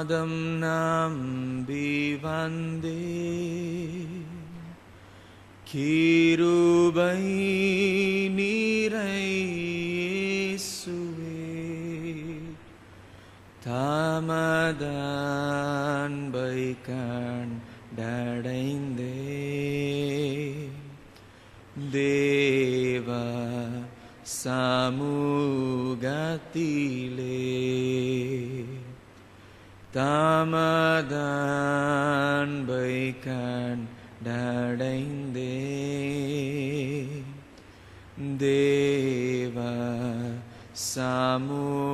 பாதம் நம்பி வந்தே கிருபை நீரை இயேசுவே தமதன்பை கண்டடைந்தே தேவ சமூகத்திலே தமதன்பை கண்டடைந்தே தேவ சமூகத்திலே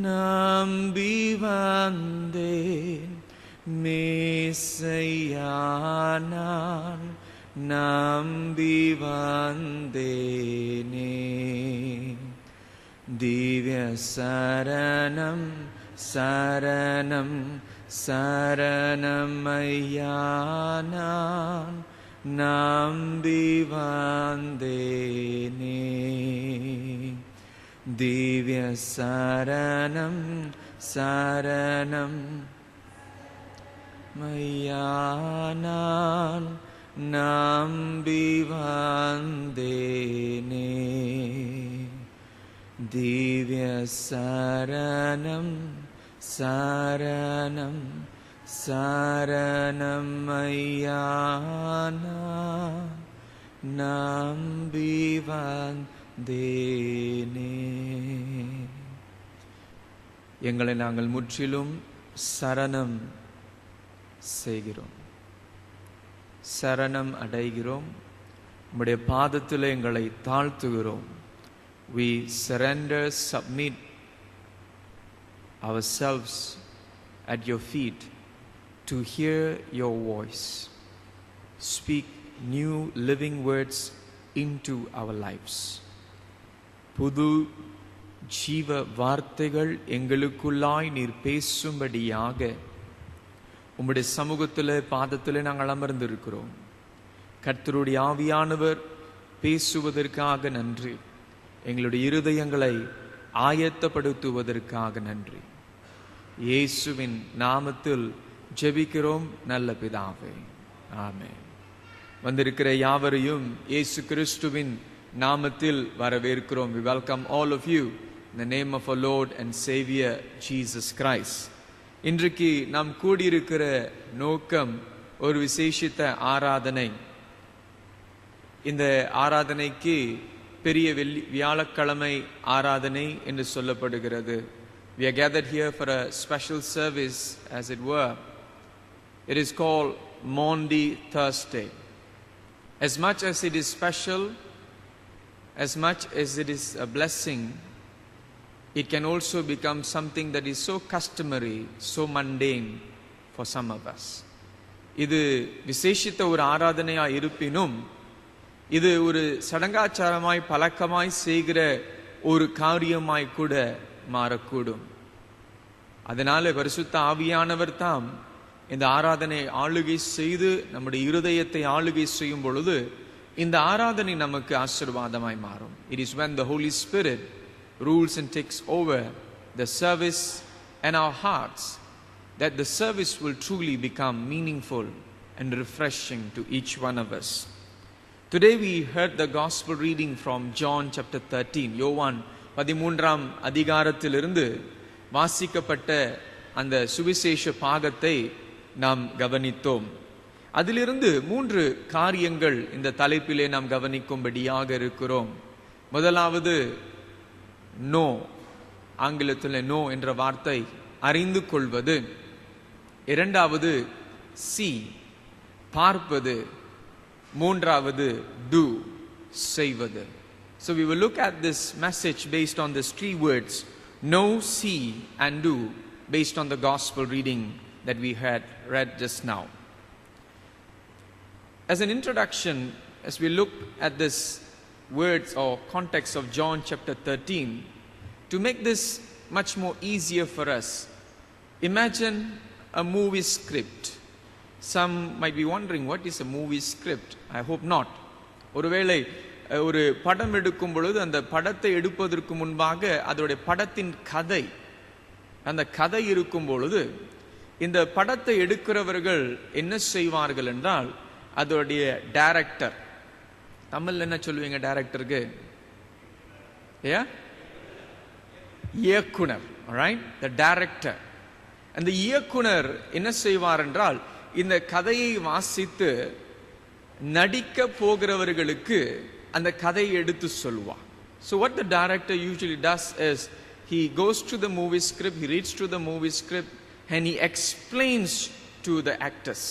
நம்பி வந்தேன் மேசையா நான் நம்பி வந்தேனே திவ்ய சரணம் சரணம் சரணம் ஐயா நான் நம்பி வந்தேனே திவ்ய சரணம் சரணம் ஐயா நான் நம்பி வந்தேனே திவ்ய சரணம் சரணம் சரணம் ஐயா நான் நம்பி வந்தேனே. எங்களை நாங்கள் முற்றிலும் சரணம் செய்கிறோம், சரணம் அடைகிறோம். உம்முடைய பாதத்தில் எங்களை தாழ்த்துகிறோம். We surrender, submit ourselves at your feet to hear your voice. Speak new living words into our lives. புது ஜீவ வார்த்தைகள் எங்களுக்குள்ளாய் நீர் பேசும்படியாக உம்முடைய சமூகத்தில் பாதத்தில் நாங்கள் அமர்ந்திருக்கிறோம். கர்த்தருடைய ஆவியானவர் பேசுவதற்காக நன்றி. எங்களுடைய இருதயங்களை ஆயத்தப்படுத்துவதற்காக நன்றி. இயேசுவின் நாமத்தில் ஜெபிக்கிறோம் நல்ல பிதாவே, ஆமென். வந்திருக்கிற யாவரையும் இயேசு கிறிஸ்துவின் நாமத்தில் வரவேற்கிறோம். We welcome all of you in the name of our Lord and Savior Jesus Christ. இன்றைக்கு நாம் கூடியிருக்கிற நோக்கம் ஒரு விசேஷித்த ஆராதனை. இந்த ஆராதனைக்கு பெரிய வியாழக்கிழமை ஆராதனை என்று சொல்லப்படுகிறது. We are gathered here for a special service, as it were. It is called Maundy Thursday. As much as it is special, as much as it is a blessing, it can also become something that is so customary, so mundane for some of us. இது விசேஷித்த ஒரு ஆராதனையா இருப்பினும் இது ஒரு சடங்காச்சாரமாய் பழக்கமாய் செய்கிற ஒரு காரியமாய் கூட மாறக்கூடும். அதனால பரிசுத்த ஆவியானவர் தாம் இந்த ஆராதனை ஆளுகை செய்து நம்முடைய இருதயத்தை ஆளுகை செய்யும் பொழுது இந்த ஆராதனை நமக்கு ஆசீர்வாதமாய் மாறும். It is when the Holy Spirit rules and takes over the service and our hearts that the service will truly become meaningful and refreshing to each one of us. Today we heard the gospel reading from John chapter 13. யோவான் 13ஆம் அதிகாரத்திலிருந்து வாசிக்கப்பட்ட அந்த சுவிசேஷ பாகத்தை நாம் கவனித்தோம். அதிலிருந்து 3 காரியங்கள் இந்த தலைப்பிலே நாம் கவனிக்கும்படியாக இருக்கிறோம். முதலாவது நோ, ஆங்கிலத்தில் நோ என்ற வார்த்தை அறிந்து கொள்வது. இரண்டாவது சி, பார்ப்பது. மூன்றாவது do, செய்வது. So we will look at this message based on these 3 words, know, see and do, based on the gospel reading that we had read just now. As an introduction, as we look at this words or context of John chapter 13, to make this much more easier for us, imagine a movie script. Some might be wondering, what is a movie script? I hope not. ஒருவேளை ஒரு படம் எடுக்கும் பொழுது அந்த படத்தை எடுப்பதற்கு முன்பாக அதோடைய படத்தின் கதை, அந்த கதை இருக்கும் பொழுது இந்த படத்தை எடுக்கிறவர்கள் என்ன செய்வார்கள் என்றால், அதோடைய டைரக்டர், தமிழ்ல என்ன சொல்லுவீங்க டைரக்டருக்கு? இயக்குனர், ரைட்? The director. அந்த இயக்குனர் என்ன செய்வார் என்றால், இந்த கதையை வாசித்து நடிக்க போகிறவர்களுக்கு அந்த கதையை எடுத்து சொல்லுவார். So what the director usually does is he goes to the movie script, he reads to the movie script and he explains to the actors.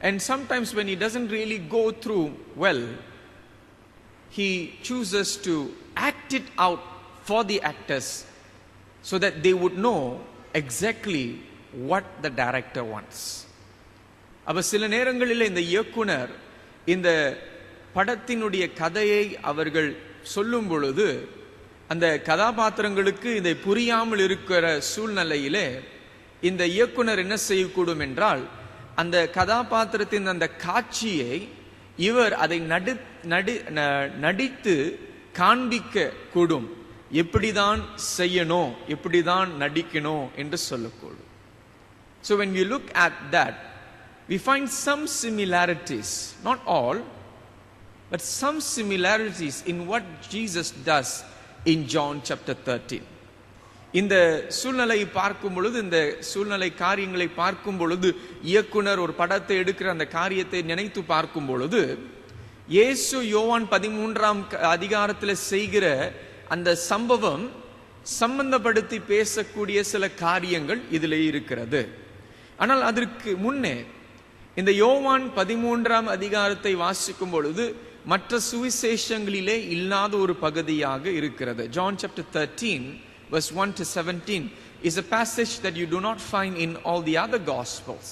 And sometimes when he doesn't really go through well, he chooses to act it out for the actors so that they would know exactly what the director wants. அப்ப சில நேரங்களில் இந்த இயக்குனர் இந்த படத்தினுடைய கதையை அவர்கள் சொல்லும் பொழுது அந்த கதாபாத்திரங்களுக்கு இதை புரியாமல் இருக்கிற சூழ்நிலையிலே இந்த இயக்குனர் என்ன செய்யக்கூடும் என்றால், அந்த கதாபாத்திரத்தின் அந்த காட்சியை இவர் அதை நடித்து காண்பிக்க கூடும். எப்படிதான் செய்யணும், எப்படிதான் நடிக்கணும் என்று சொல்லக்கூடும். So when we look at that, we find some similarities, not all, but some similarities in what Jesus does in John chapter 13. இந்த சூழ்நிலையை பார்க்கும் பொழுது, இந்த சூழ்நிலை காரியங்களை பார்க்கும் பொழுது, இயக்குனர் ஒரு படத்தை எடுக்கிற அந்த காரியத்தை நினைத்து பார்க்கும் பொழுது, இயேசு யோவான் 13ஆம் அதிகாரத்தில் செய்கிற அந்த சம்பவம் சம்பந்தப்படுத்தி பேசக்கூடிய சில காரியங்கள் இதில் இருக்கிறது. ஆனால் அதற்கு முன்னே இந்த யோவான் 13ஆம் அதிகாரத்தை வாசிக்கும் பொழுது மற்ற சுவிசேஷங்களிலே இல்லாத ஒரு பகுதியாக இருக்கிறது. John chapter 13 verse 1 to 17 is a passage that you do not find in all the other gospels.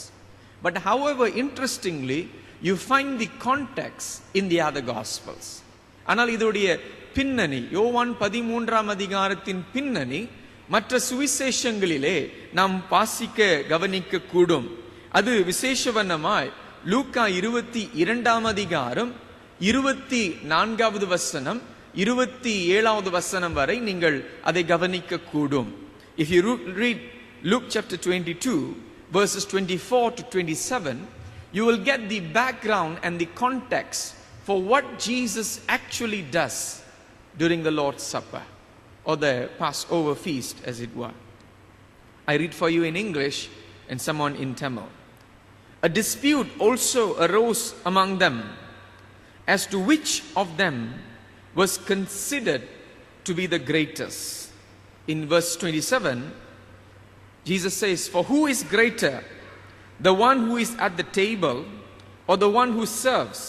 But however, interestingly, you find the context in the other gospels. ஆனால் இதோடைய பின்னணி, யோவான் 13ஆம் அதிகாரத்தின் பின்னணி மற்ற சுவிசேஷங்களிலே நாம் வாசிக்க கவனிக்க கூடும். அது விசேஷவண்ணமாய் லூக்கா 22ஆம் அதிகாரம் 24வது வசனம் 27வது வசனம் வரை நீங்கள் அதை கவனிக்க கூடும். If you read Luke chapter 22 verses 24 to 27, you will get the background and the context for what Jesus actually does during the Lord's Supper or the Passover feast, as it were. I read for you in English and someone in Tamil. A dispute also arose among them as to which of them was considered to be the greatest. In verse 27, Jesus says, "For who is greater, the one who is at the table or the one who serves?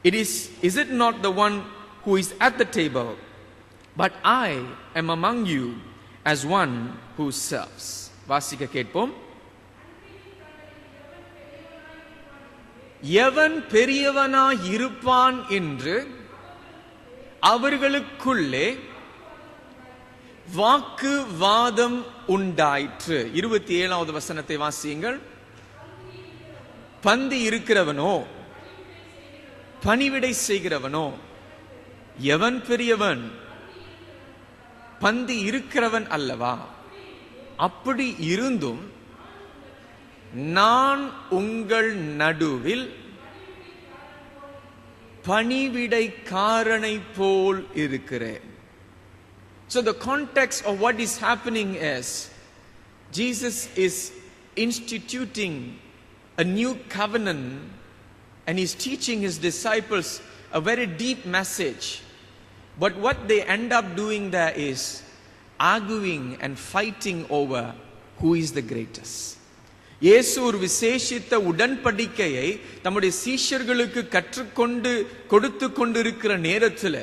Is it not the one who is at the table? But I am among you as one who serves." வாசிக்க கேட்போம். எவன் பெரியவனாய் இருப்பான் என்று அவர்களுக்குள்ளே வாக்குவாதம் உண்டாயிற்று. 27வது வசனத்தை வாசியுங்கள். பந்தி இருக்கிறவனோ பணிவிடை செய்கிறவனோ எவன் பெரியவன்? பந்தி இருக்கிறவன் அல்லவா? அப்படி இருந்தும் நான் உங்கள் நடுவில் பணிவிடைக்காரனை போல் இருக்கிறேன். So the context of what is happening is Jesus is instituting a new covenant and he's teaching his disciples a very deep message. But what they end up doing there is arguing and fighting over who is the greatest. இயேசு ஒரு விசேஷித்த உடன்படிக்கையை தம்முடைய சீஷர்களுக்கு கற்றுக்கொண்டு கொடுத்து கொண்டிருக்கிற நேரத்தில்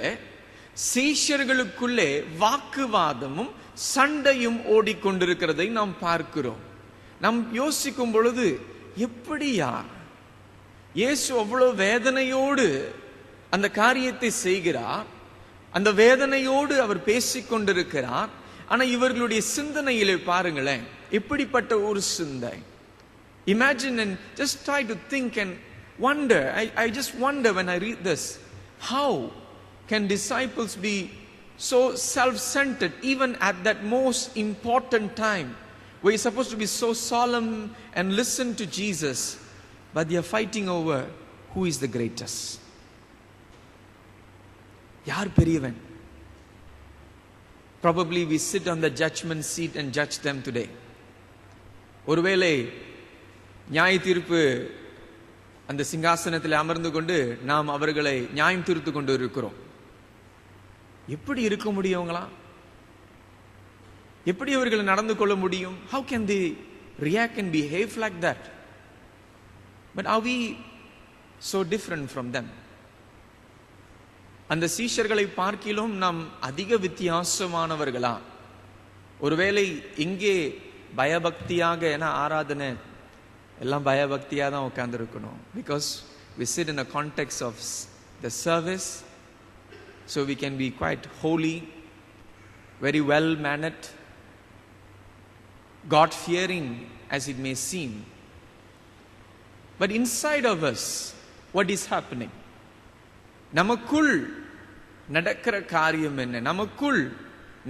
சீஷர்களுக்குள்ளே வாக்குவாதமும் சண்டையும் ஓடிக்கொண்டிருக்கிறதை நாம் பார்க்கிறோம். நாம் யோசிக்கும் பொழுது, எப்படியா இயேசு அவ்வளவு வேதனையோடு அந்த காரியத்தை செய்கிறார், அந்த வேதனையோடு அவர் பேசிக்கொண்டிருக்கிறார். ஆனா இவர்களுடைய சிந்தனையிலே பாருங்களேன், எப்படிப்பட்ட ஒரு சிந்தை. Imagine and just try to think and wonder. I just wonder when I read this, how can disciples be so self-centered even at that most important time where you're supposed to be so solemn and listen to Jesus, but they are fighting over who is the greatest? Yaar periyavan? Probably we sit on the judgment seat and judge them today. ஒருவேளை நியாய தீர்ப்பு அந்த சிங்காசனத்தில் அமர்ந்து கொண்டு நாம் அவர்களை நியாயம் தீர்த்து கொண்டு இருக்கிறோம். எப்படி இருக்க முடியுங்களா? எப்படி அவர்கள் நடந்து கொள்ள முடியும்? How can they react and behave like that? But are we so different from them? அந்த சீஷர்களை பார்க்கிலும் நாம் அதிக வித்தியாசமானவர்களா? ஒருவேளை இங்கே பயபக்தியாக என ஆராதனை எல்லாம் பயபக்தியாக தான் உட்கார்ந்து இருக்கணும். Because we sit in a context of the service, so we can be quite holy, very well mannered, God fearing as it may seem. But inside of us, what is happening? நமக்குள் நடக்கிற காரியம் என்ன? நமக்குள்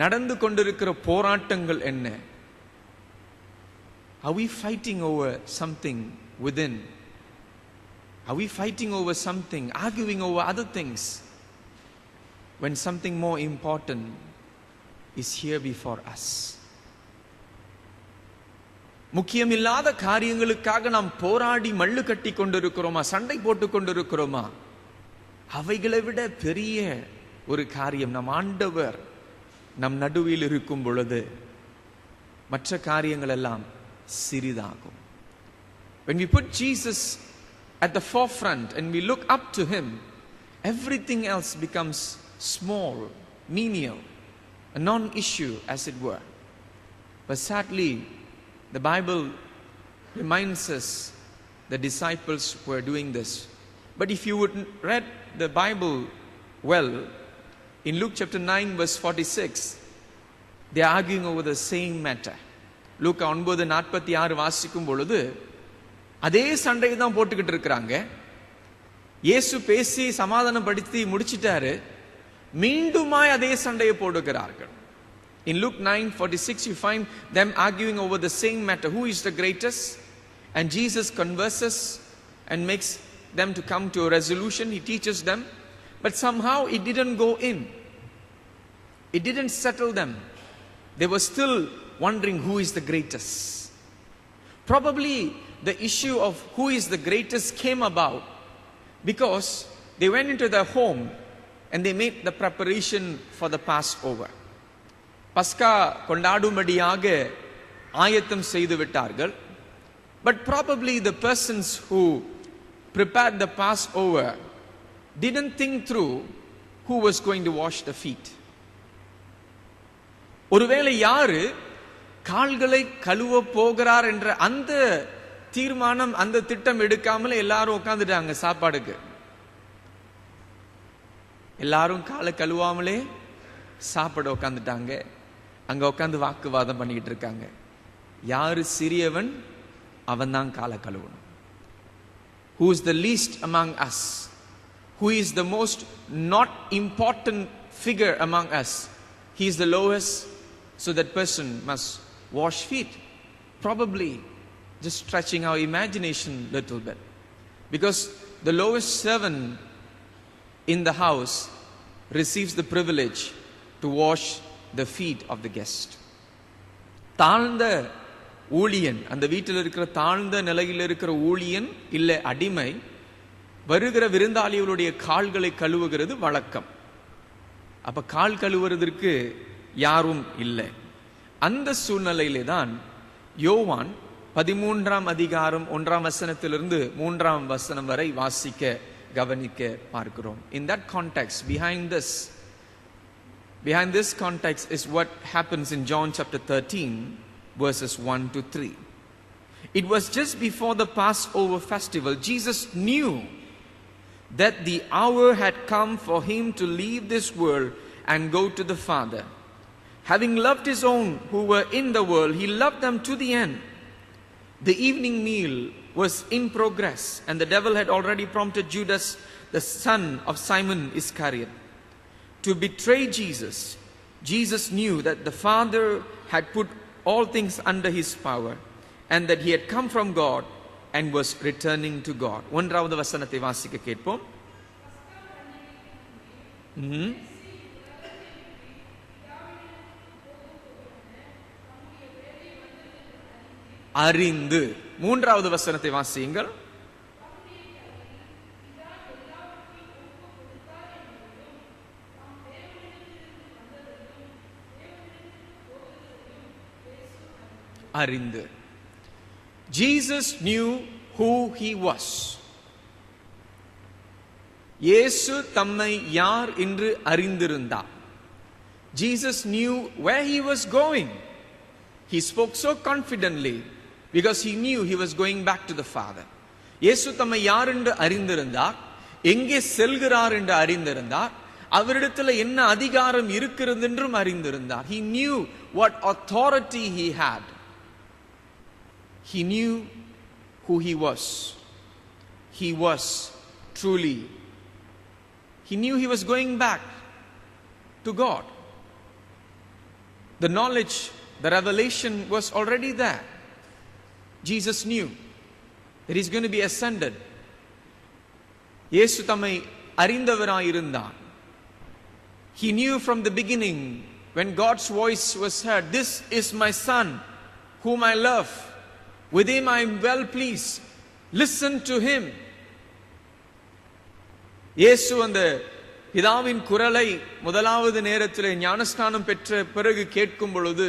நடந்து கொண்டிருக்கிற போராட்டங்கள் என்ன? Are we fighting over something within? Are we fighting over something, arguing over other things, when something more important is here before us? முக்கியமில்லாத காரியங்களுக்காக நாம் போராடி மல்லு கட்டி கொண்டிருக்கிறோமா, சண்டை போட்டு கொண்டிருக்கிறோமா? அவைகளை விட பெரிய ஒரு காரியம் நம் ஆண்டவர் நம் நடுவில் இருக்கும் பொழுது மற்ற காரியங்கள் எல்லாம் சிறிதாகும். When we put Jesus at the forefront and we look up to him, everything else becomes small, menial, a non-issue as it were. But sadly, the Bible reminds us the disciples were doing this. But if you would read the Bible well, in Luke chapter 9 verse 46, they are arguing over the same matter. லூக்கா 9:46 வாசிக்கும் பொழுது அதே சண்டையை தான் போட்டுக்கிட்டு இருக்கிறாங்க. இயேசு பேசி சமாதானப்படுத்தி முடிச்சிட்டாரு, மீண்டுமாய் அதே சண்டையை போடுகிறார்கள். In Luke 9:46 you find them arguing over the same matter, who is the greatest? And Jesus converses and makes them to come to a resolution. He teaches them, but somehow it didn't go in. It didn't settle them. They were still wondering who is the greatest. Probably the issue of who is the greatest came about because they went into their home and they made the preparation for the Passover. பஸ்கா கொண்டாடும்படியாக ஆயத்தம் செய்து விட்டார்கள். But probably the persons who prepared the Passover didn't think through who was going to wash the feet. ஒருவேளை யாரு கால்களை கழுவ போகிறார் என்ற அந்த தீர்மானம், அந்த திட்டம் எடுக்காமல் எல்லாரும் உட்கார்ந்துட்டாங்க சாப்பாடுக்கு. எல்லாரும் காலை கழுவாமலே சாப்பாடு உட்கார்ந்துட்டாங்க. அங்க உட்கார்ந்து வாக்குவாதம் பண்ணிட்டு இருக்காங்க. யாரு சிறியவன் அவன் தான் காலை கழுவணும். Who is the least among us? Who is the most not important figure among us? He is the lowest, so that person must wash feet. Probably just stretching our imagination a little bit, because the lowest servant in the house receives the privilege to wash the feet of the guest. தாழ்ந்த ஊழியன், அந்த வீட்டில் இருக்கிற தாழ்ந்த நிலையில் இருக்கிற ஊழியன் இல்ல அடிமை வருகிற விருந்தாளிகளுடைய கால்களை கழுவுகிறது வழக்கம். அப்ப கால் கழுவுறதற்கு யாரும் இல்லை. அந்த சூழ்நிலையிலே தான் யோவான் 13ஆம் அதிகாரம் 1ஆம் வசனத்திலிருந்து 3ஆம் வசனம் வரை வாசிக்க கவனிக்க பார்க்கிறோம். In that context, behind this context is what happens in John chapter 13 verses 1 to 3. It was just before the Passover festival. Jesus knew that the hour had come for him to leave this world and go to the Father. Having loved his own who were in the world, he loved them to the end. The evening meal was in progress, and the devil had already prompted Judas, the son of Simon Iscariot, to betray Jesus, Jesus knew that the Father had put all things under his power and that he had come from God and was returning to God. ஒன்றாவது வசனத்தை வாசிக்க கேட்போம். அறிந்து. மூன்றாவது வசனத்தை வாசியுங்கள். அறிந்து. Jesus knew who he was. இயேசு தம்மை யார் என்று அறிந்திருந்தார். Jesus knew where he was going. He spoke so confidently because he knew he was going back to the Father. இயேசு தம்மை யார் என்று அறிந்திருந்தார், எங்கே செல்கிறார் என்று அறிந்திருந்தார், அவரிடத்தில் என்ன அதிகாரம் இருக்கிறது என்றும் அறிந்திருந்தார். He knew what authority he had. He knew who he was. He was truly. He knew he was going back to God. The knowledge, the revelation was already there. Jesus knew that he's going to be ascended. இயேசு தம்மை அறிந்தவராயிருந்தார். He knew from the beginning when God's voice was heard, "This is my son whom I love. With him I am well pleased. Listen to him." இயேசு அந்த பிதாவின் குரலை முதலாவது நேரத்திலே ஞானஸ்நானம் பெற்ற பிறகு கேட்கும் பொழுது,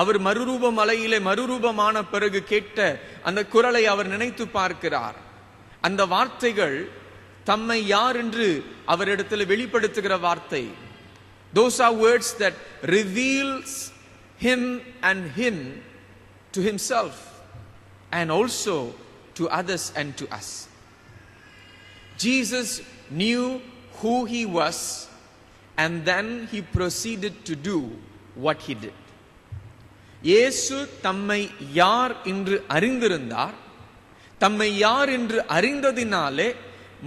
அவர் மறுரூப மலையிலே மறுரூபமான பிறகு கேட்ட அந்த குரலை அவர் நினைத்து பார்க்கிறார். அந்த வார்த்தைகள் தம்மை யார் என்று அவரிடத்தில் வெளிப்படுத்துகிற வார்த்தை. Those are words that reveals him and him to himself and also to others and to us. Jesus knew who he was and then he proceeded to do what he did. இயேசு தம்மை யார் என்று அறிந்திருந்தார். தம்மை யார் என்று அறிந்ததினாலே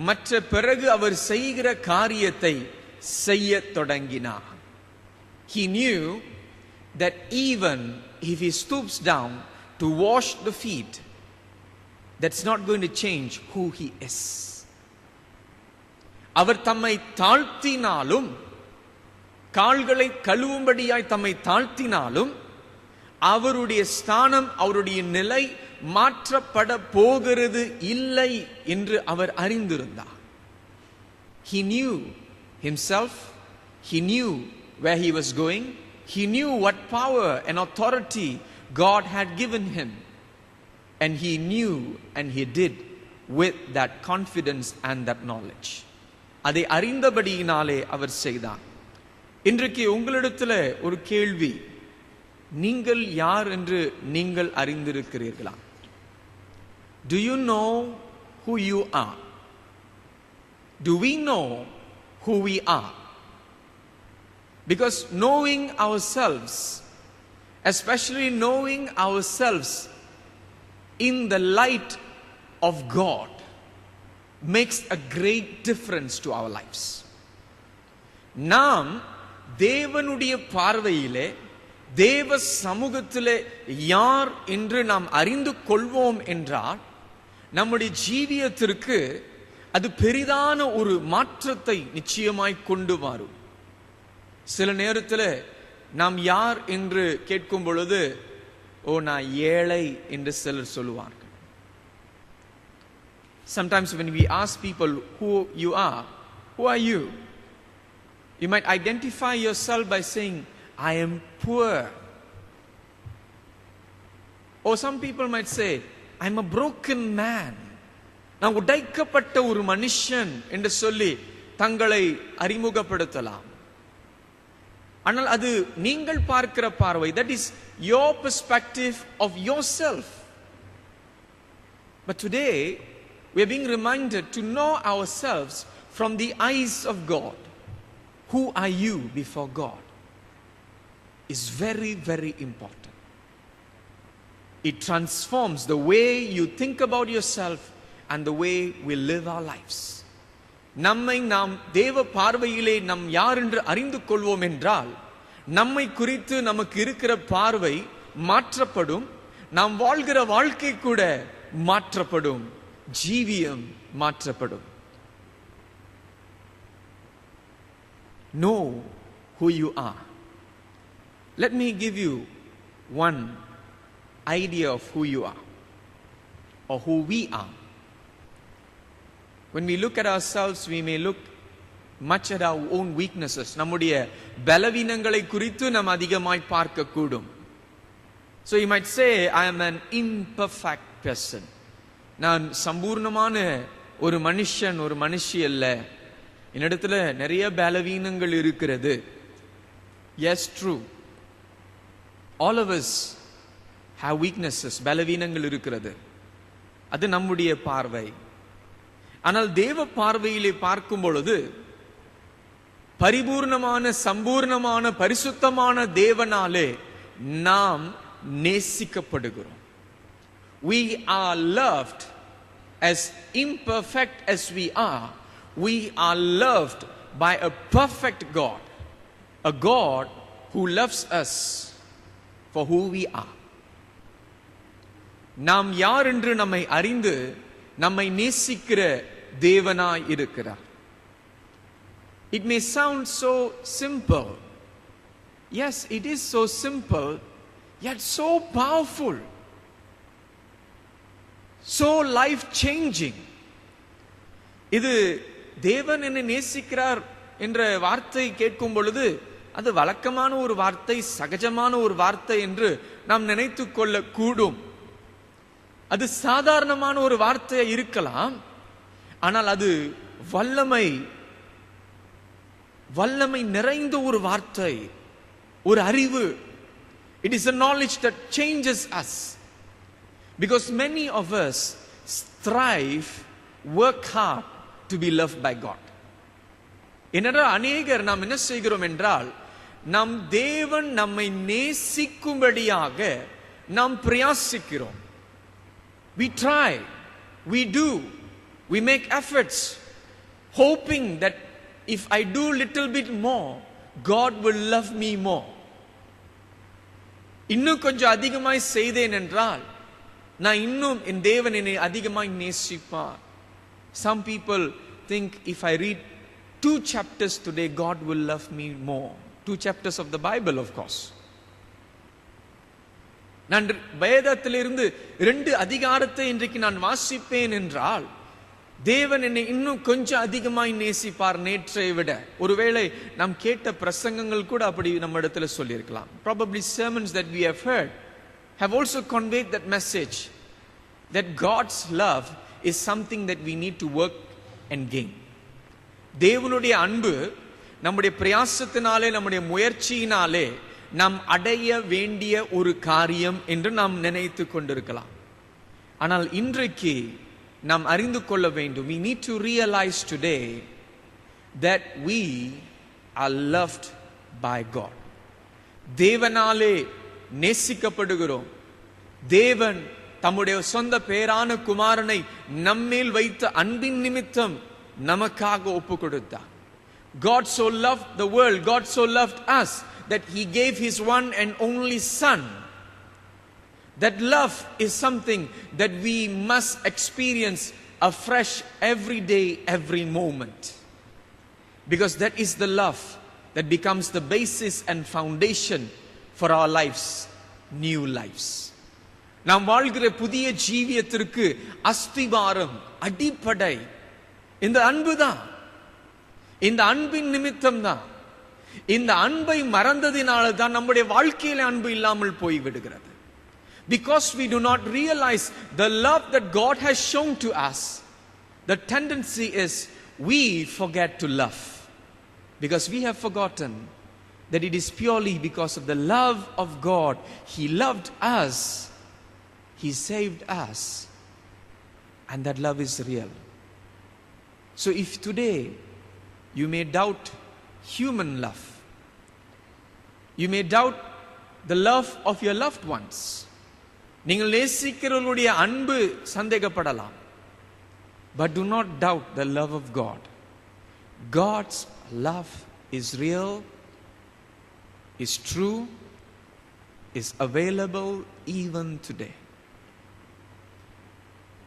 மற்ற பிறகு அவர் செய்கிற காரியத்தை செய்ய தொடங்கினார். He knew that even if he stoops down to wash the feet, that's not going to change who he is. அவர் தம்மை தாழ்த்தினாலும், கால்களை கழுவும்படியாய் தம்மை தாழ்த்தினாலும், அவருடைய ஸ்தானம், அவருடைய நிலை மாற்றப்பட போகிறது இல்லை என்று அவர் அறிந்திருந்தார். He knew himself, he knew where he was going, he knew what power and authority God had given him, and he knew and he did with that confidence and that knowledge. அதை அறிந்தபடியினாலே அவர் செய்தார். இன்றைக்கு உங்களிடத்தில் ஒரு கேள்வி, நீங்கள் யார் என்று நீங்கள் அறிந்திருக்கிறீர்களா? Do you know who you are? Do we know who we are? Because knowing ourselves, especially knowing ourselves in the light of God, makes a great difference to our lives. நாம் தேவனுடைய பார்வையிலே, தேவ சமூகத்திலே யார் என்று நாம் அறிந்து கொள்வோம் என்றால் நம்முடைய ஜீவியத்திற்கு அது பெரிதான ஒரு மாற்றத்தை நிச்சயமாய் கொண்டு வரும். சில நேரத்தில் நாம் யார் என்று கேட்கும் பொழுது, ஓ நான் ஏழை என்று சிலர் சொல்லுவார்கள். Sometimes when we ask people who you are, who are you? You might identify yourself by saying, I am poor. Or some people might say, I'm a broken man. நான் உடைக்கப்பட்ட ஒரு மனுஷன் என்று சொல்லி தங்களை அறிமுகப்படுத்தலாம். ஆனால் அது நீங்கள் பார்க்கிற பார்வை, that is your perspective of yourself. But today we are being reminded to know ourselves from the eyes of God. Who are you before God is very, very important. It transforms the way you think about yourself and the way we live our lives. நம்மை நாம் தேவ பார்வையிலே நம் யார் என்று அறிந்து கொள்வோம் என்றால் நம்மை குறித்து நமக்கு இருக்கிற பார்வை மாற்றப்படும், நாம் வாழ்கிற வாழ்க்கை கூட மாற்றப்படும், ஜீவியம் மாற்றப்படும். Know who you are. Let me give you one idea of who you are or who we are. When we look at ourselves, we may look much at our own weaknesses. நம்முடைய பலவீனங்களை குறித்து நாம் அதிகமாய் பார்க்க கூடும். So you might say, I am an imperfect person. நான் சம்பூர்ணமான ஒரு மனுஷன், ஒரு மனுஷி அல்ல, என்னிடத்துல நிறைய பலவீனங்கள் இருக்கிறது. Yes, true. All of us have weaknesses. பலவீனங்கள் இருக்கிறது. அது நம்முடைய பார்வை. ஆனால் தேவ பார்வையிலே பார்க்கும் பொழுது பரிபூர்ணமான சம்பூர்ணமான பரிசுத்தமான தேவனாலே நாம் நேசிக்கப்படுகிறோம். We are loved as imperfect as we are. We are loved by a perfect God, a God who loves us for who we are. நாம் யார் என்று நம்மை அறிந்து நம்மை நேசிக்கிற தேவனாய் இருக்கிறார். It may sound so simple. Yes, it is so simple, yet so powerful, so life changing. இது தேவன் என்னை நேசிக்கிறார் என்ற வார்த்தை கேட்கும் பொழுது அது வழக்கமான ஒரு வார்த்தை, சகஜமான ஒரு வார்த்தை என்று நாம் நினைத்துக் கொள்ள கூடும். அது சாதாரணமான ஒரு வார்த்தையா இருக்கலாம். ஆனால் அது வல்லமை நிறைந்த ஒரு வார்த்தை, ஒரு அறிவு. It is a knowledge that changes us, because many of us strive, work hard to be loved by God. என்னடா அநேகர் நாம் என்ன செய்கிறோம் என்றால், நம் தேவன் நம்மை நேசிக்கும்படியாக நாம் பிரயாசிக்கிறோம். We try, we do, we make efforts, hoping that if I do little bit more, God will love me more. இன்னும் கொஞ்சம் அதிகமாய் செய்தேன் என்றால் நான் இன்னும் என் தேவன் என்னை அதிகமாய் நேசிப்பார். Some people think if I read 2 chapters today, God will love me more. 2 chapters of the Bible, of course. நான் வேதத்திலிருந்து 2 அதிகாரத்தை இன்றைக்கு நான் வாசிப்பேன் என்றால் தேவன் என்னை இன்னும் கொஞ்சம் அதிகமாய் நேசிப்பார் நேற்றை விட. ஒருவேளை நாம் கேட்ட பிரசங்கங்கள் கூட அப்படி நம்ம இடத்துல சொல்லியிருக்கலாம். Probably sermons that we have heard have also conveyed that message, that God's love is something that we need to work and gain. தேவனுடைய அன்பு நம்முடைய பிரயாசத்தினாலே, நம்முடைய முயற்சியினாலே நாம் அடைய வேண்டிய ஒரு காரியம் என்று நாம் நினைத்து கொண்டிருக்கலாம். ஆனால் இன்றைக்கு நாம் அறிந்து கொள்ள வேண்டும், we need to realize today that we are loved by God. தேவனாலே நேசிக்கப்படுகிறோம். தேவன் தம்முடைய சொந்த பேரான குமாரனை நம்மேல் வைத்த அன்பின் நிமித்தம் நமக்காக ஒப்பு கொடுத்தார். God so loved the world, God so loved us that he gave his one and only son. That love is something that we must experience afresh every day, every moment, because that is the love that becomes the basis and foundation for our lives, new lives. நாம் வாழ்கிற புதிய ஜீவியத்திற்கு அஸ்திவாரம், அடிப்படை இந்த அன்பு தான். இந்த அன்பின் நிமித்தம் தான். இந்த அன்பை மறந்ததினால தான் நம்முடைய வாழ்க்கையில அன்பு இல்லாமல் போய்விடுகிறது. Because we do not realize the love that God has shown to us, the tendency is we forget to love, because we have forgotten that it is purely because of the love of God. He loved us, he saved us, and that love is real. So if today you may doubt human love, you may doubt the love of your loved ones, நீங்கள் நேசிக்கிறவர்களுடைய அன்பு சந்தேகப்படலாம். But do not doubt the love of God. God's love is real, is true, is available even today.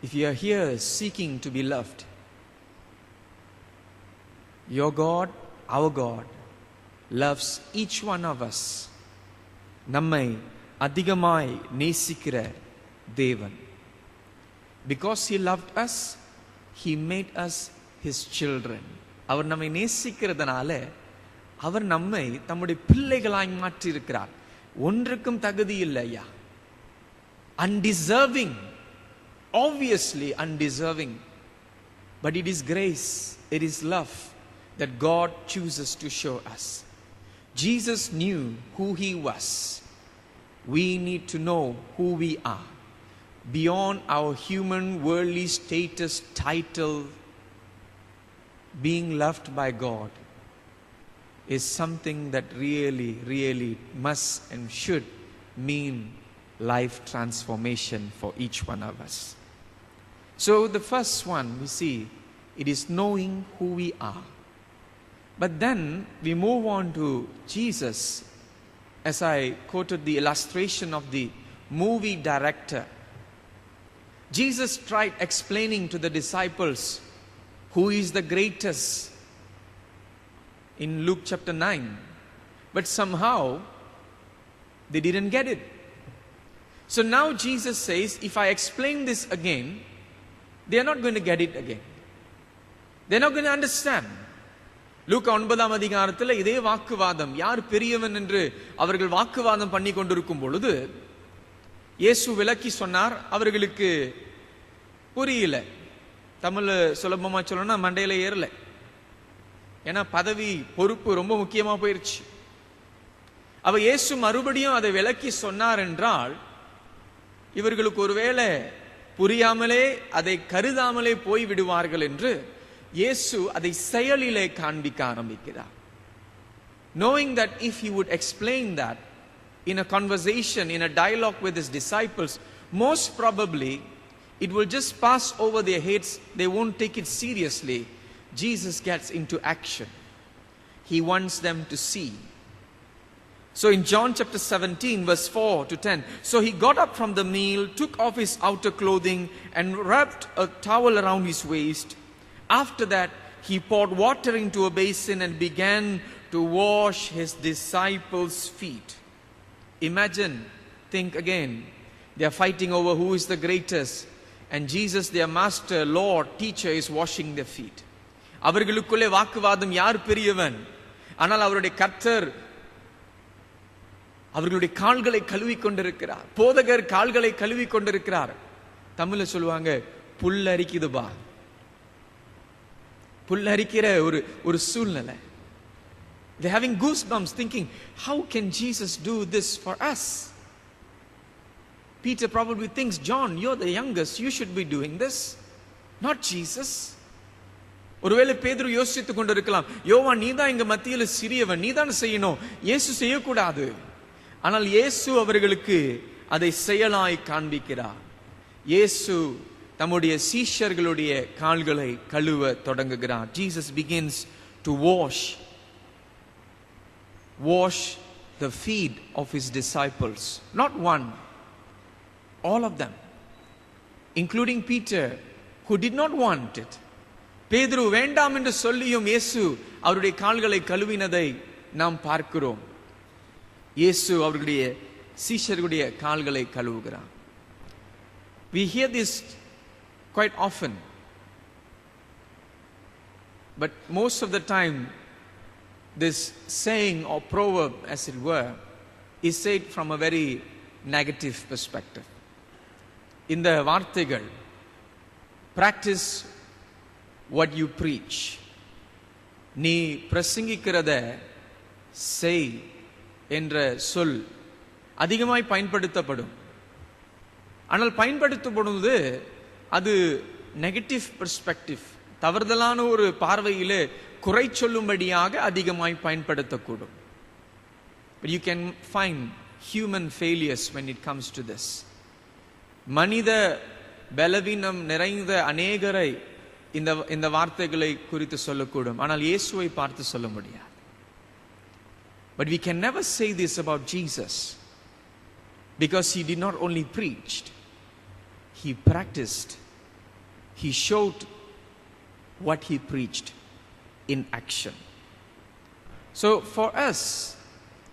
If you are here seeking to be loved, your God, our God, loves each one of us. நம்மை அதிகமாய் நேசிக்கிற தேவன். Because he loved us, he made us his children. அவர் நம்மை நேசிக்கிறதுனால அவர் நம்மை தம்முடைய பிள்ளைகளாய் மாற்றி இருக்கிறார். ஒன்றுக்கும் தகுதி இல்லையா, undeserving, obviously undeserving, but it is grace, it is love that God chooses to show us. Jesus knew who he was. We need to know who we are beyond our human worldly status, title. Being loved by God is something that really must and should mean life transformation for each one of us. So the first one we see, it is knowing who we are. But then we move on to Jesus, as I quoted the illustration of the movie director. Jesus tried explaining to the disciples who is the greatest in Luke chapter 9. But somehow they didn't get it. So now Jesus says, if I explain this again, they are not going to get it again. They're not going to understand. லூக்கா 9ஆம் அதிகாரத்தில் இதே வாக்குவாதம், யார் பெரியவன் என்று அவர்கள் வாக்குவாதம் பண்ணி கொண்டிருக்கும் பொழுது இயேசு விளக்கி சொன்னார். அவர்களுக்கு புரியல. தமிழ் சுலபமா சொல்லணும்னா மண்டையில ஏறல. ஏன்னா பதவி பொறுப்பு ரொம்ப முக்கியமா போயிருச்சு. அவ இயேசு மறுபடியும் அதை விளக்கி சொன்னார் என்றால் இவர்களுக்கு ஒருவேளை புரியாமலே அதை கருதாமலே போய் விடுவார்கள் என்று இயேசு அதை செயலிலே காண்பிக்க ஆரம்பிக்கிறார். Knowing that if he would explain that in a conversation, in a dialogue with his disciples, most probably it will just pass over their heads. They won't take it seriously. Jesus gets into action. He wants them to see. So in John chapter 17 verse 4 to 10, so he got up from the meal, took off his outer clothing and wrapped a towel around his waist. After that he poured water into a basin and began to wash his disciples' feet. Imagine, think again. They are fighting over who is the greatest, and Jesus, their master, Lord, teacher, is washing their feet. அவர்களுக்குள்ளே வாக்குவாதம், யார் பெரியவன். ஆனால் அவருடைய கர்த்தர் அவர்களுடைய கால்களை கழுவி கொண்டிருக்கிறார். போதகர் கால்களை கழுவி கொண்டிருக்கிறார். தமிழ்ல சொல்லுவாங்க, புல்லரிக்குதுபா. புல்லரிக்கிற ஒரு சூழ்நிலை. They're having goosebumps thinking, how can Jesus do this for us? Peter probably thinks, John, you're the youngest, you should be doing this, not Jesus. ஒருவேளை பேதுரு யோசித்துக் கொண்டிருக்கலாம், யோவான் நீதான் இங்க மத்தியில சிறியவன், நீதான் செய்யணும், இயேசு செய்யக்கூடாது. ஆனால் இயேசு அவர்களுக்கு அதை செயலாய் காண்பிக்கிறார். இயேசு தம்முடைய சீஷர்களுடைய கால்களை கழுவ தொடங்குகிறார். Jesus begins to wash the feet of his disciples. Not one, all of them, including Peter, who did not want it. பேதுரு வேண்டாம் என்று சொல்லியும் இயேசு அவருடைய கால்களை கழுவினதை நாம் பார்க்கிறோம். இயேசு அவர்களுடைய சீஷர்களுடைய கால்களை கழுவுகிறார். We hear this quite often, but most of the time this saying or proverb, as it were, is said from a very negative perspective. இந்த வார்த்தைகள், practice what you preach, நீ பிரசங்கிக்கிறத செய் என்ற சொல் அதிகமாய் பயன்படுத்தப்படும். ஆனால் பயன்படுத்தப்படுவது அது நெகட்டிவ் பெர்ஸ்பெக்டிவ், தவறுதலான ஒரு பார்வையிலே குறை சொல்லும்படியாக அதிகமாய் பயன்படுத்தக்கூடும். But you can find human failures when it comes to this. மனித பலவீனம் நிறைந்த அநேகரை இந்த வார்த்தைகளை குறித்து சொல்லக்கூடும், ஆனால் இயேசுவை பார்த்து சொல்ல முடியாது. But we can never say this about Jesus, because he did not only preached, he practiced, he showed what he preached in action. So for us,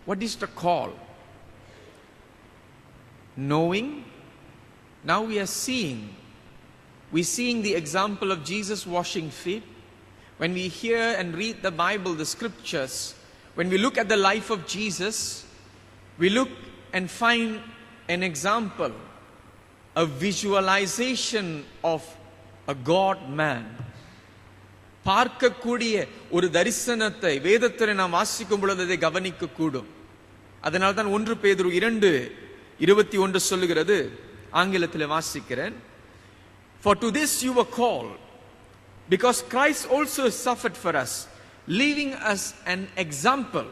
what is the call? Knowing, now we are seeing. We're seeing the example of Jesus washing feet. When we hear and read the Bible, the scriptures, when we look at the life of Jesus, we look and find an example, a visualization of a God-man. பார்க்கக்கூடிய ஒரு தரிசனத்தை வேதத்தில் நாம் வாசிக்கும் பொழுது அதை கவனிக்க கூடும். அதனால் தான் 1 பேதுரு 2:21 சொல்லுகிறது, ஆங்கிலத்தில் வாசிக்கிறேன். For to this you were called, because Christ also suffered for us, leaving us an example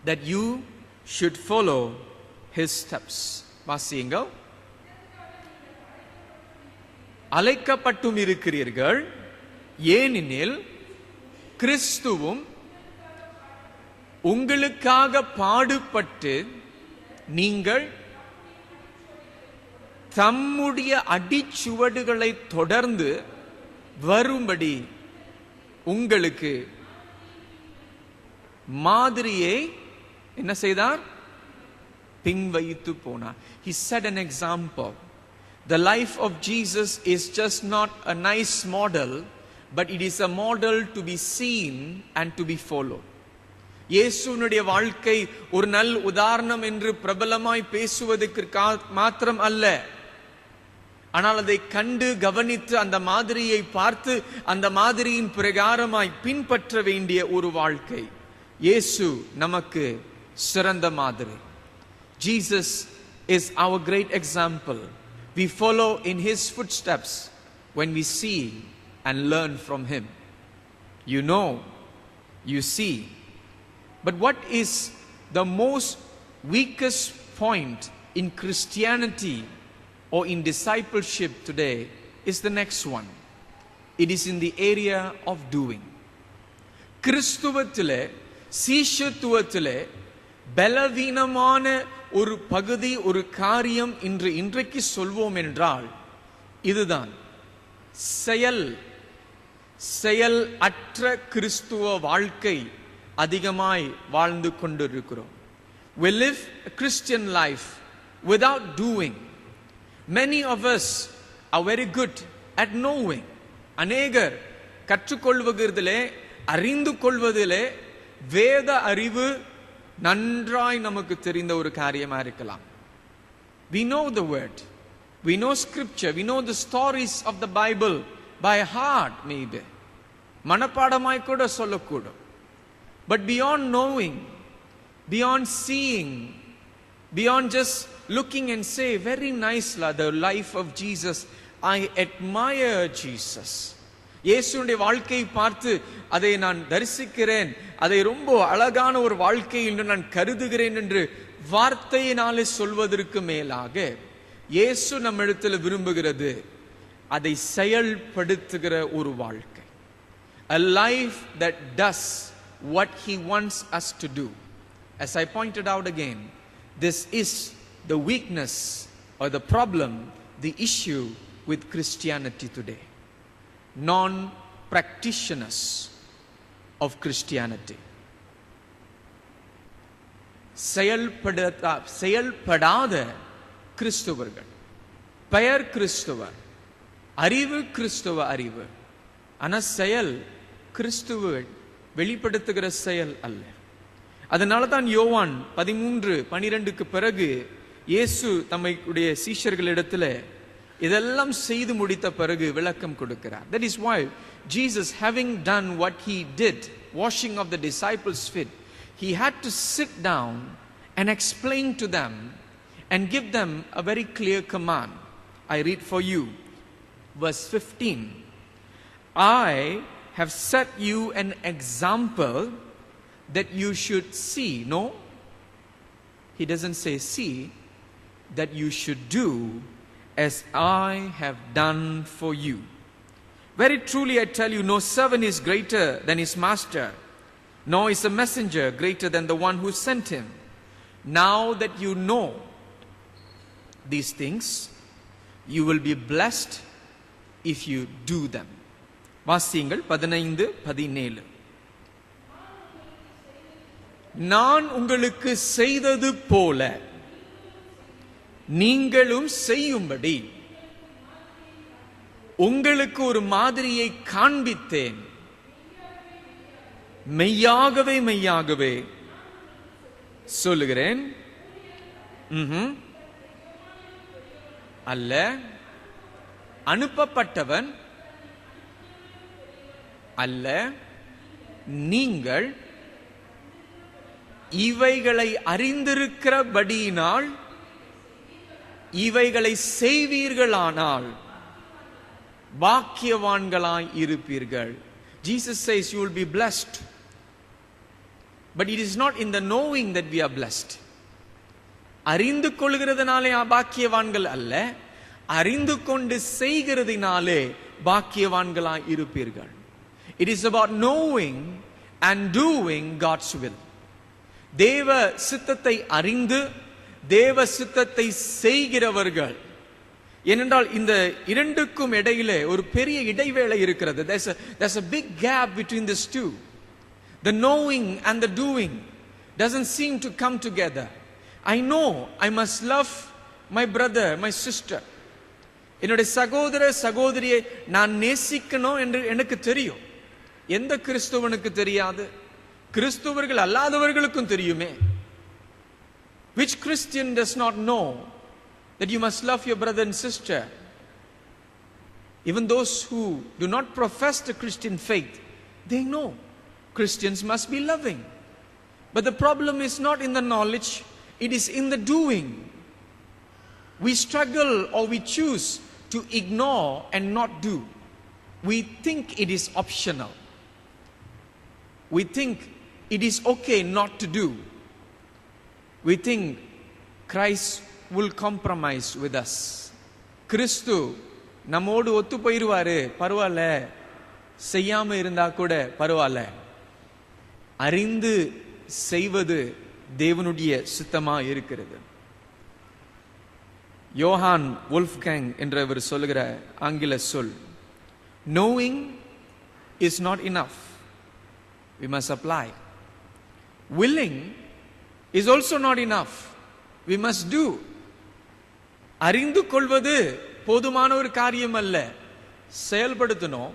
that you should follow his steps. வாசியுங்கள். அழைக்கப்பட்டும் இருக்கிறீர்கள், ஏனெனில் கிறிஸ்துவும் உங்களுக்காக பாடுபட்டு நீங்கள் தம்முடைய அடிச்சுவடுகளை தொடர்ந்து வரும்படி உங்களுக்கு மாதிரியை என்ன செய்தார்? பின்வைத்து போனார். He set an example. The life of Jesus is just not a nice model, but it is a model to be seen and to be followed. இயேசுனுடைய வாழ்க்கை ஒரு நல் உதாரணம் என்று பிரபலமாய் பேசுவதற்கு மாத்திரம் அல்ல, ஆனால் அதை கண்டு கவனித்து அந்த மாதிரியை பார்த்து அந்த மாதிரியின் பிரகாரமாய் பின்பற்ற வேண்டிய ஒரு வாழ்க்கை. இயேசு நமக்கு சிறந்த மாதிரி. Jesus is our great example. We follow in his footsteps when we see and learn from him. You know, you see. But what is the most weakest point in Christianity or in discipleship today is the next one. It is in the area of doing. கிறிஸ்துவத்திலே சீஷத்துவத்திலே பலவீனமான ஒரு பகுதி, ஒரு காரியம் இன்றைக்கு சொல்வோம் என்றால் இதுதான். செயல் அற்ற கிறிஸ்துவ வாழ்க்கை அதிகமாய் வாழ்ந்து கொண்டிருக்கிறோம். We live a Christian life without doing. Many of us are very good at knowing. அநேகர் கற்றுக்கொள்வதிலே, அறிந்து கொள்வதிலே வேத அறிவு நன்றாய் நமக்கு தெரிந்த ஒரு காரியமா இருக்கலாம். We know the word, we know scripture, we know the stories of the Bible by heart, maybe மனப்பாடமாய் கூட சொல்லக்கூடும். But beyond knowing, beyond seeing, beyond just looking and say, very nice the life of Jesus, I admire Jesus. இயேசுனுடைய வாழ்க்கையை பார்த்து அதை நான் தரிசிக்கிறேன், அதை ரொம்ப அழகான ஒரு வாழ்க்கை என்று நான் கருதுகிறேன் என்று வார்த்தையினாலே சொல்வதற்கு மேலாக இயேசு நம்மிடத்தில் விரும்புகிறது அதை செயல்படுத்துகிற ஒரு வாழ்க்கை. A life that does what he wants us to do. As I pointed out again, this is the weakness or the problem, the issue with Christianity today. Non-practitioners of Christianity. செயல்படாத கிறிஸ்துவர்கள். பெயர் கிறிஸ்துவர், அறிவு கிறிஸ்துவ அறிவு, ஆனா செயல் கிறிஸ்துவ வெளிப்படுத்துகிற செயல் அல்ல. அதனால தான் யோவான் 13:12 பிறகு இயேசு தம்முடைய சீஷர்களிடத்துல இதெல்லாம் செய்து முடித்த பிறகு விளக்கம் கொடுக்கிறார். That is why Jesus, having done what he did, washing of the disciples' feet, he had to sit down and explain to them and give them a very clear command. I read for you verse 15. I have set you an example that you should see. No, he doesn't say see, that you should do as I have done for you. Very truly I tell you, no servant is greater than his master, nor is a messenger greater than the one who sent him. Now that you know these things, you will be blessed if you do them. வாசியுங்கள் 15-17. நான் உங்களுக்கு செய்தது போல நீங்களும் செய்யும்படி உங்களுக்கு ஒரு மாதிரியை காண்பித்தேன். மெய்யாகவே மெய்யாகவே சொல்லுகிறேன், அல்ல, அனுப்பப்பட்டவன் அல்ல, நீங்கள் இவைகளை அறிந்திருக்கிறபடியினால் இவைகளை செய்வீர்களானால் பாக்கியவான்களாய் இருப்பீர்கள். Jesus says you will be blessed. But it is not in the knowing that we are blessed. அறிந்து கொள்கிறதுனாலே பாக்கியவான்கள் அல்ல, அறிந்து கொண்டு செய்கிறதினாலே பாக்கியவான்களாய் இருப்பீர்கள். It is about knowing and doing God's will. தேவ சித்தத்தை அறிந்து தேவ சித்தத்தை செய்கிறவர்கள். ஏனென்றால் இந்த இரண்டுக்கும் இடையிலே ஒரு பெரிய இடைவேளை இருக்கிறது. There's a big gap between these two. The knowing and the doing doesn't seem to come together. I know I must love my brother, my sister. என்னுடைய சகோதர சகோதரியை நான் நேசிக்கணும் என்று எனக்கு தெரியும். எந்த கிறிஸ்தவனுக்கு தெரியாது? கிறிஸ்தவர்கள் அல்லாதவர்களுக்கும் தெரியுமே. Which Christian does not know that you must love your brother and sister? Even those who do not profess the Christian faith, they know Christians must be loving. But the problem is not in the knowledge, it is in the doing. We struggle or we choose to ignore and not do. We think it is optional. We think it is okay not to do. We think Christ will compromise with us. கிறிஸ்து நம்மோடு ஒத்து போயிருவாரு, பரவாயில்ல, செய்யாம இருந்தா கூட பரவாயில்ல. அறிந்து செய்வது தேவனுடைய சித்தமா இருக்கிறது. யோஹான் வோல்ஃப்கேங் என்றவர் சொல்லுகிற ஆங்கில சொல், knowing is not enough, we must apply. Willing is also not enough, we must do. அறிந்து கொள்வது போதுமான ஒரு காரியம் அல்ல, செயல்படுத்தணும்.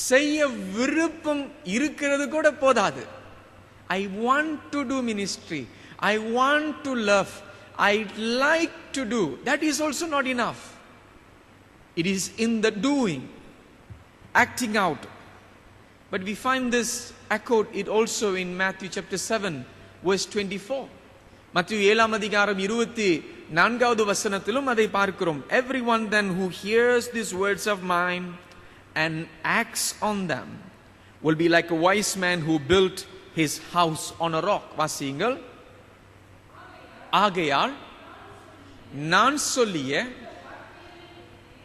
செய்ய விருப்பம் இருக்கிறது கூட போதாது. I want to do ministry, I want to love, I'd like to do. That is also not enough. It is in the doing, acting out. But we find this echoed it also in Matthew chapter 7 verse 24. மத்தேயு 7 அதிகாரம் 24வது வசனத்திலும் அதை பார்க்கிறோம். Everyone then who hears these words of mine and acts on them will be like a wise man who built his house on a rock. வாசியுங்கள். ஆகையால் நான் சொல்லிய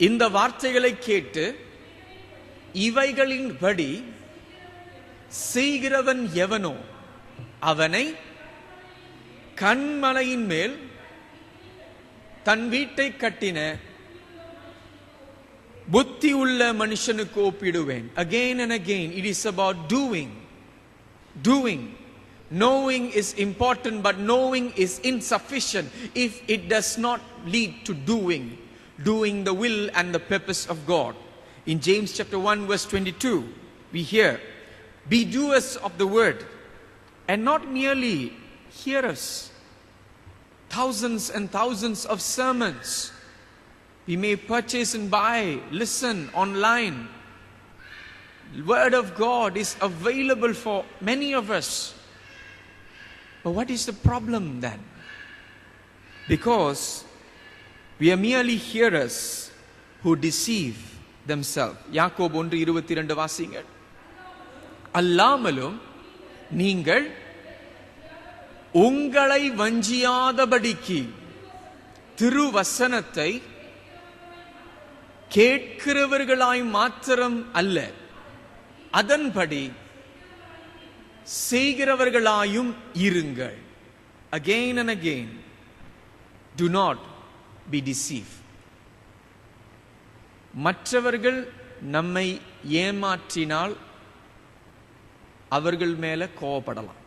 இந்த வார்த்தைகளை கேட்டு இவைகளின்படி செய்கிறவன் எவனோ அவனை கன்மலையின் மேல் தன் வீட்டை கட்டின புத்தி உள்ள மனுஷனுக்கு ஒப்பிடுவேன். Again and again it is about doing. Knowing is important, but knowing is insufficient if it does not lead to doing the will and the purpose of God. In James chapter 1 verse 22 we hear, be doers of the word and not merely hearers. Thousands and thousands of sermons we may purchase and buy, listen online. Word of God is available for many of us. But what is the problem then? Because we are merely hearers who deceive themselves. யாக்கோபு 1:22 வாசிங்கள். அல்லாமலும் நீங்கள் உங்களை வஞ்சியாதபடிக்கு திருவசனத்தை கேட்கிறவர்களாய் மாத்திரம் அல்ல, அதன்படி செய்கிறவர்களாயும் இருங்கள். Again and again, do not be deceived. மற்றவர்கள் நம்மை ஏமாற்றினால் அவர்கள் மேல கோபப்படலாம்.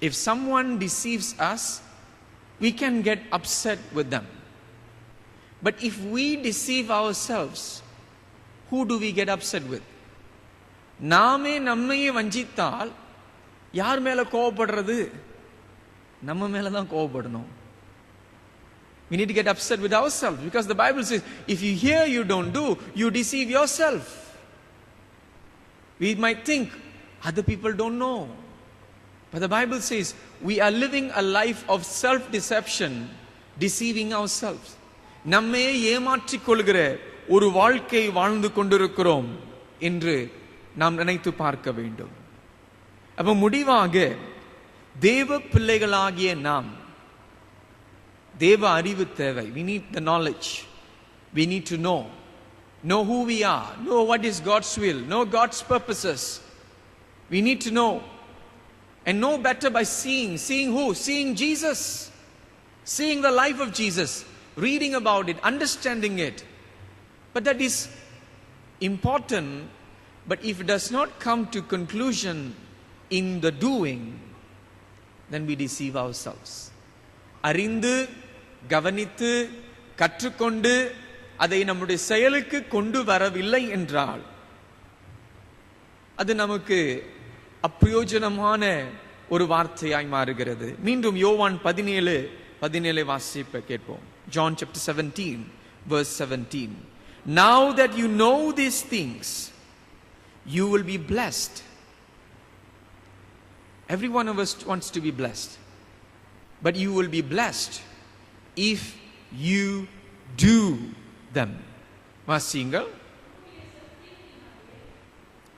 If someone deceives us, we can get upset with them. But if we deceive ourselves, who do we get upset with? நாமே நம்மையே வஞ்சித்தால் யார் மேல கோபப்படுறது? நம்ம மேல தான் கோபப்படணும். We need to get upset with ourselves, because the Bible says, if you hear, you don't do, you deceive yourself. We might think other people don't know, but the Bible says we are living a life of self-deception, deceiving ourselves. நம்மையே ஏமாற்றிக் கொள்கிற ஒரு வாழ்க்கை வாழ்ந்து கொண்டிருக்கிறோம் என்று நாம் நினைத்து பார்க்க வேண்டும். அப்ப முடிவாக தேவ பிள்ளைகளாகிய நாம் தேவ அறிவு தேவை. We need the knowledge. We need to know who we are, know what is God's will, know God's purposes. We need to know and know better by seeing who? Seeing Jesus, seeing the life of Jesus, reading about it, understanding it. But that is important. But if it does not come to conclusion in the doing, then we deceive ourselves. அறிந்து கவனித்து கற்றுக்கொண்டு அதை நம்முடைய செயலுக்கு கொண்டு வரவில்லை என்றால் அது நமக்கு அப்பிரயோஜனமான ஒரு வார்த்தையாய் மாறுகிறது. மீண்டும் யோவான் 17 வாசிப்ப கேட்போம். John chapter 17 verse 17. Now that you know these things, you will be blessed. Every one of us wants to be blessed. But you will be blessed if you do them. வாசிங்கள்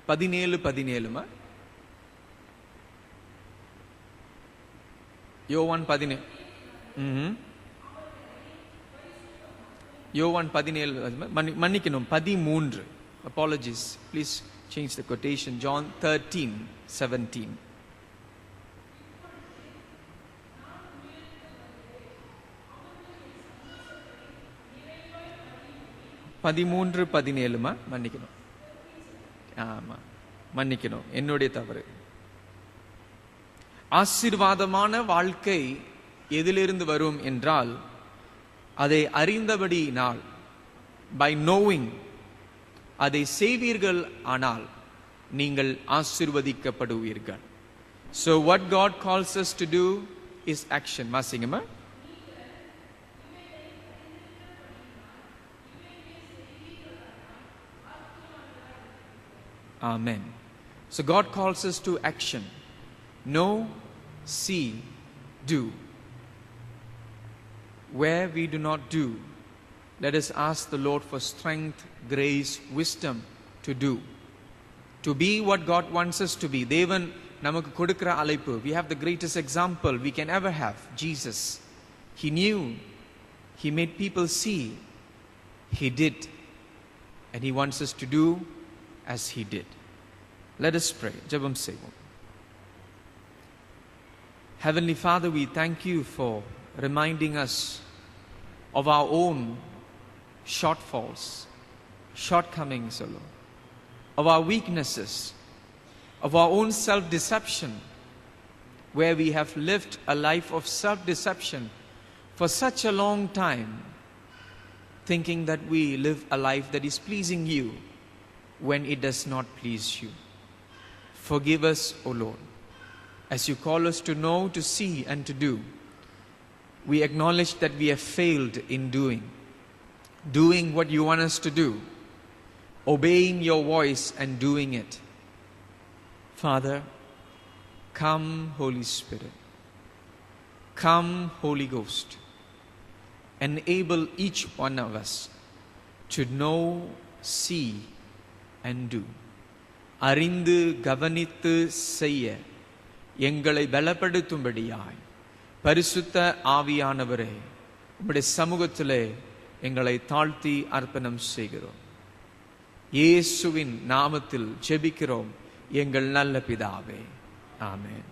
17 யோவான் 17 யோவான் 17 மன்னிக்கணும் 13. Apologies, please change the quotation. John 13:17. 13:17 மன்னிக்கணும். ஆமா, மன்னிக்கணும், என்னுடைய தவறு. ஆசீர்வாதமான வாழ்க்கை எதிலிருந்து வரும் என்றால் அதை அறிந்தபடியினால், by knowing, அதை செய்வீர்கள் ஆனால் நீங்கள் ஆசீர்வதிக்கப்படுவீர்கள். So what God calls us to do is action. வாசிங்கம்மா. Amen. So God calls us to action. Know, see, do. Where we do not do, let us ask the Lord for strength, grace, wisdom to do. To be what God wants us to be. தேவன் நமக்கு கொடுக்கிற அழைப்பு. We have the greatest example we can ever have, Jesus. He knew, He made people see, He did, and He wants us to do as He did. Let us pray. ஜெபம் செய்வோம். Heavenly Father, we thank you for reminding us of our own shortfalls, shortcomings, O Lord, of our weaknesses, of our own self-deception, where we have lived a life of self-deception for such a long time, thinking that we live a life that is pleasing you when it does not please you. Forgive us, O Lord, as you call us to know, to see, and to do. We acknowledge that we have failed in doing what you want us to do, obeying your voice and doing it. Father, come, Holy Spirit. Come, Holy Ghost. Enable each one of us to know, see, and do. அறிந்து கவனித்து செய்ய எங்களை பலப்படுத்தும்படியாய் பரிசுத்த ஆவியானவரே, உம்முடைய சமூகத்திலே எங்களை தாழ்த்தி அர்ப்பணம் செய்கிறோம். இயேசுவின் நாமத்தில் ஜெபிக்கிறோம் எங்கள் நல்ல பிதாவே. ஆமென்.